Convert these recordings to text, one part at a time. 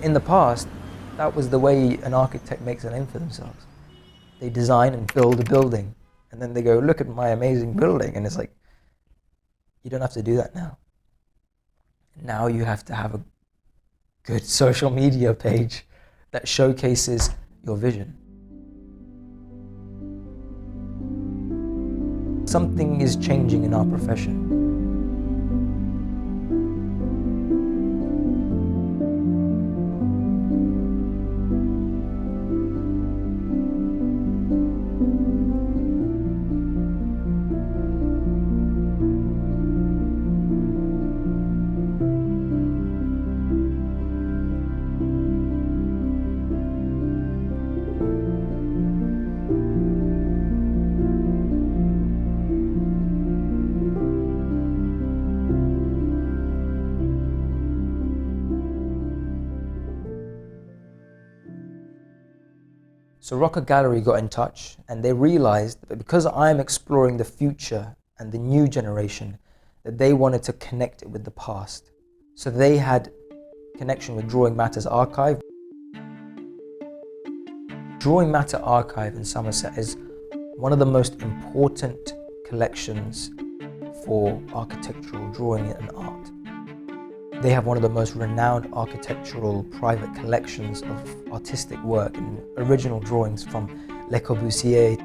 In the past, that was the way an architect makes a name for themselves. They design and build a building, and then they go, look at my amazing building, and it's like, you don't have to do that now. Now you have to have a good social media page that showcases your vision. Something is changing in our profession. So Rocket Gallery got in touch, and they realized that because I'm exploring the future and the new generation, that they wanted to connect it with the past. So they had connection with Drawing Matters Archive. Drawing Matter Archive in Somerset is one of the most important collections for architectural drawing and art. They have one of the most renowned architectural private collections of artistic work and original drawings from Le Corbusier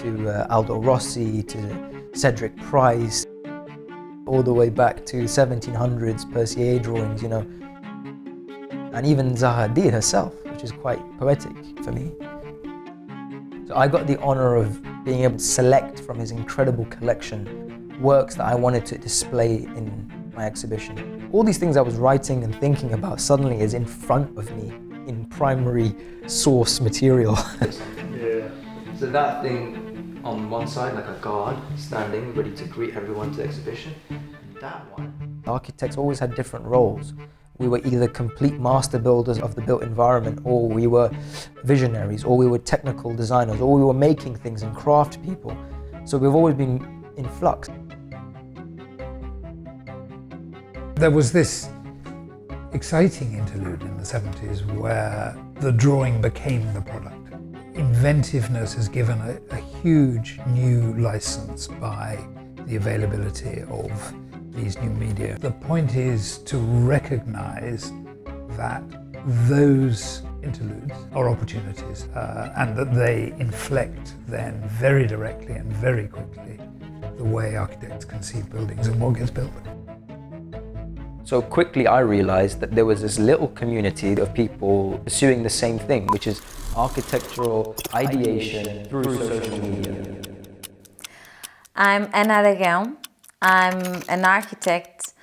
to Aldo Rossi to Cedric Price, all the way back to 1700s Percier drawings, you know, and even Zaha Hadid herself, which is quite poetic for me. So I got the honor of being able to select from his incredible collection works that I wanted to display in my exhibition. All these things I was writing and thinking about suddenly is in front of me in primary source material. Yeah. So that thing on one side, like a guard standing ready to greet everyone to the exhibition, that one. Architects always had different roles. We were either complete master builders of the built environment, or we were visionaries, or we were technical designers, or we were making things and craft people. So we've always been in flux. There was this exciting interlude in the 70s where the drawing became the product. Inventiveness has given a huge new license by the availability of these new media. The point is to recognize that those interludes are opportunities and that they inflect then very directly and very quickly the way architects conceive buildings and what gets built. So quickly I realized that there was this little community of people pursuing the same thing, which is architectural ideation through social media. I'm Ana Aragão. I'm an architect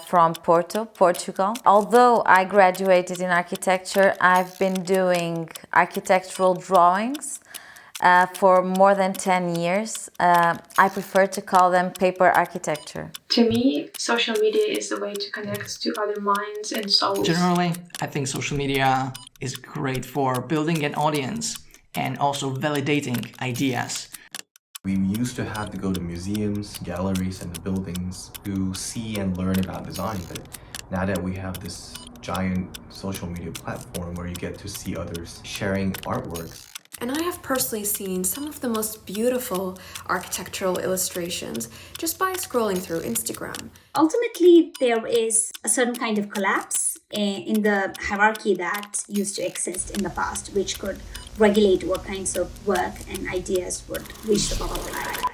from Porto, Portugal. Although I graduated in architecture, I've been doing architectural drawings for more than 10 years. I prefer to call them paper architecture. To me, social media is the way to connect to other minds and souls. Generally, I think social media is great for building an audience and also validating ideas. We used to have to go to museums, galleries, and the buildings to see and learn about design, but now that we have this giant social media platform where you get to see others sharing artworks. And I have personally seen some of the most beautiful architectural illustrations just by scrolling through Instagram. Ultimately, there is a certain kind of collapse in the hierarchy that used to exist in the past, which could regulate what kinds of work and ideas would reach the public eye.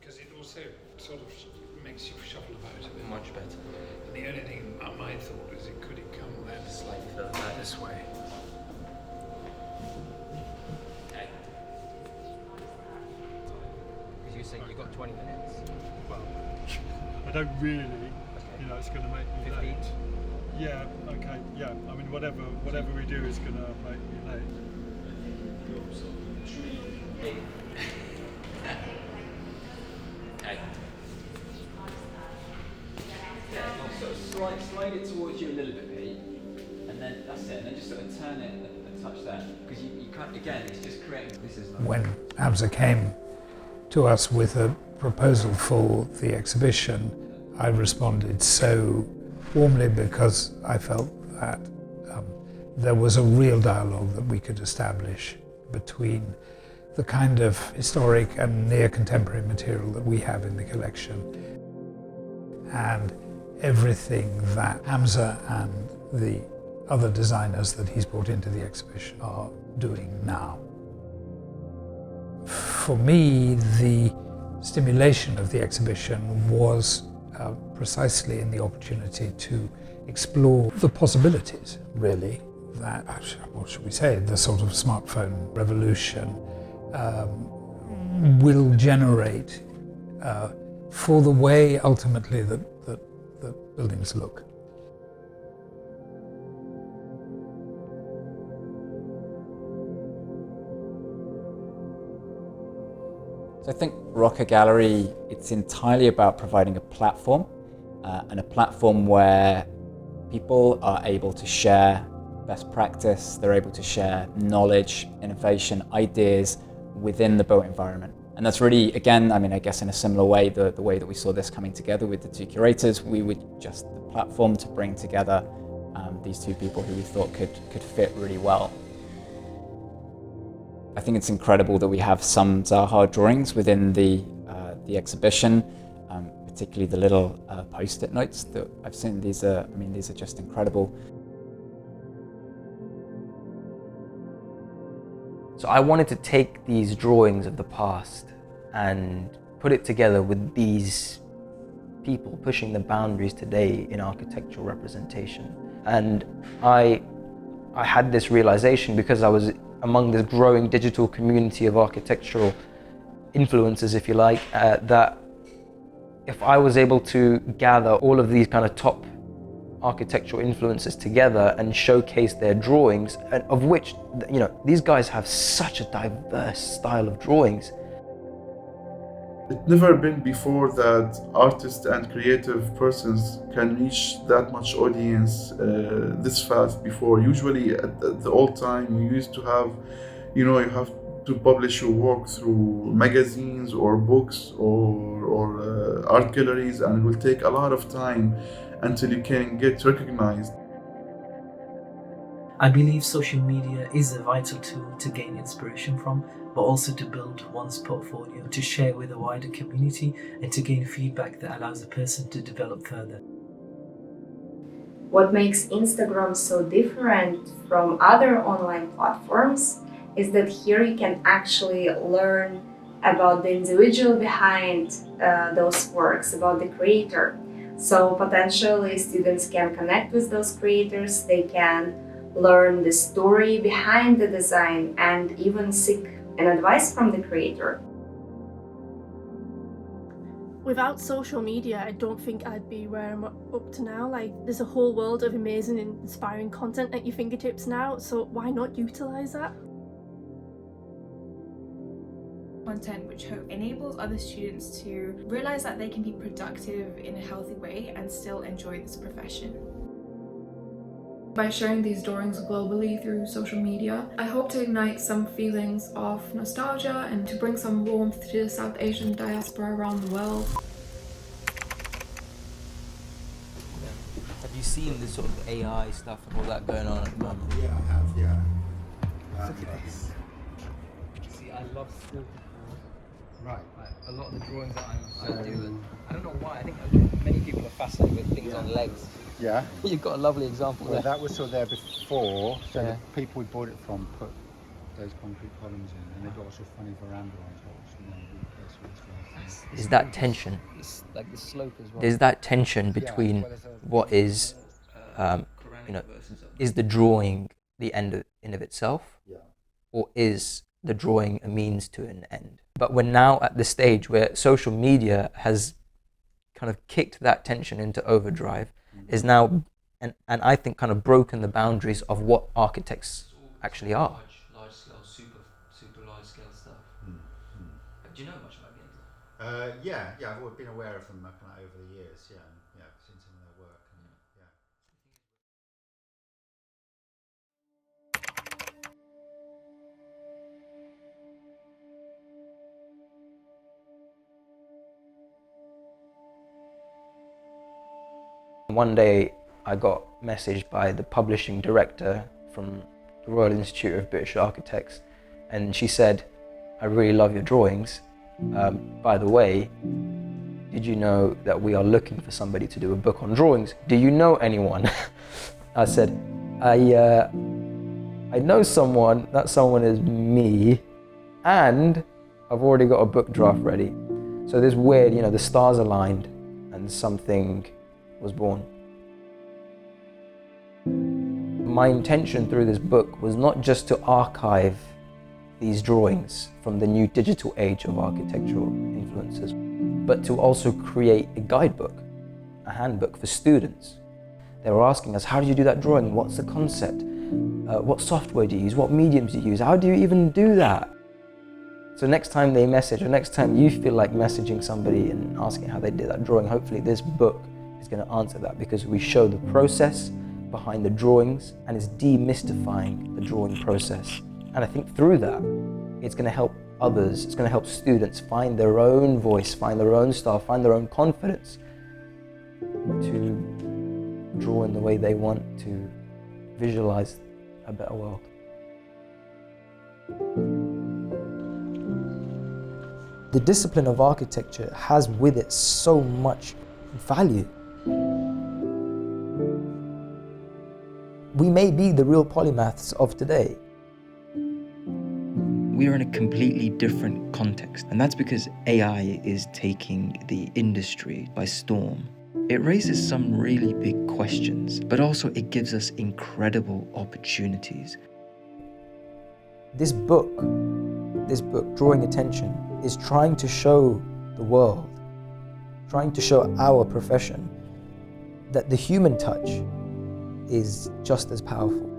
Because it also sort of makes you shuffle about a bit. Much better. And the only thing my thought is could it come then slightly further this way? Okay. Because you saying you got 20 minutes. Well, I don't really. You know, it's going to make me 15? late. Yeah. Okay. Yeah. I mean, whatever we do is going to make me late. Okay. So slide it towards you a little bit, Pete, and then that's it. And then just sort of turn it and touch that, because you can't. Again, it's just creating. This is like When Hamza came to us with a proposal for the exhibition, I responded so warmly because I felt that there was a real dialogue that we could establish between the kind of historic and near-contemporary material that we have in the collection and everything that Hamza and the other designers that he's brought into the exhibition are doing now. For me, the stimulation of the exhibition was precisely in the opportunity to explore the possibilities, really, that, what should we say, the sort of smartphone revolution will generate for the way ultimately that buildings look. So I think Rocker Gallery, it's entirely about providing a platform and a platform where people are able to share best practice, they're able to share knowledge, innovation, ideas within the built environment. And that's really, again, I mean, I guess in a similar way, the way that we saw this coming together with the two curators, we were just the platform to bring together these two people who we thought could fit really well. I think it's incredible that we have some Zaha drawings within the exhibition, particularly the little post-it notes that I've seen. These are just incredible. So I wanted to take these drawings of the past and put it together with these people pushing the boundaries today in architectural representation. And I had this realization because I was among this growing digital community of architectural influencers, if you like, that if I was able to gather all of these kind of top architectural influencers together and showcase their drawings, and of which, you know, these guys have such a diverse style of drawings. It's never been before that artists and creative persons can reach that much audience this fast before. Usually at the old time, you used to have, you have to publish your work through magazines or books or art galleries, and it will take a lot of time until you can get recognized. I believe social media is a vital tool to gain inspiration from, but also to build one's portfolio, to share with a wider community, and to gain feedback that allows a person to develop further. What makes Instagram so different from other online platforms is that here you can actually learn about the individual behind those works, about the creator. So potentially students can connect with those creators, they can learn the story behind the design and even seek an advice from the creator. Without social media, I don't think I'd be where I'm up to now. Like, there's a whole world of amazing and inspiring content at your fingertips now, so why not utilize that? Content which enables other students to realize that they can be productive in a healthy way and still enjoy this profession. By sharing these drawings globally through social media, I hope to ignite some feelings of nostalgia and to bring some warmth to the South Asian diaspora around the world. Have you seen this sort of AI stuff and all that going on at the moment? Yeah, I have, yeah. Look at this. See, I love still. Right. Like, a lot of the drawings that I do, I don't know why, I think many people are fascinated with things on legs. Yeah. You've got a lovely example Well, there. that was still there before, so Yeah. the people we bought it from put those concrete columns in, and they've got lots of funny veranda on top, which Is that tension? It's like the slope as well. There's that tension between what is, is the drawing the end of itself, or is the drawing a means to an end? But we're now at the stage where social media has kind of kicked that tension into overdrive, is now, and I think kind of broken the boundaries of what architects actually are. Large scale, super large scale stuff. Do you know much about games? Yeah, I've always been aware of them kind of over the years, yeah, I've seen some of their work. One day I got messaged by the publishing director from the Royal Institute of British Architects, and she said, "I really love your drawings. By the way, did you know that we are looking for somebody to do a book on drawings? Do you know anyone?" I said, I know someone. That someone is me, and I've already got a book draft ready. So this weird, the stars aligned and something was born. My intention through this book was not just to archive these drawings from the new digital age of architectural influences, but to also create a guidebook, a handbook for students. They were asking us, how do you do that drawing? What's the concept? What software do you use? What mediums do you use? How do you even do that? So next time they message, or next time you feel like messaging somebody and asking how they did that drawing, hopefully this book is going to answer that, because we show the process behind the drawings and it's demystifying the drawing process. And I think through that, it's going to help others, it's going to help students find their own voice, find their own style, find their own confidence to draw in the way they want to visualize a better world. The discipline of architecture has with it so much value. We may be the real polymaths of today. We are in a completely different context, and that's because AI is taking the industry by storm. It raises some really big questions, but also it gives us incredible opportunities. This book, Drawing Attention, is trying to show the world, trying to show our profession that the human touch is just as powerful.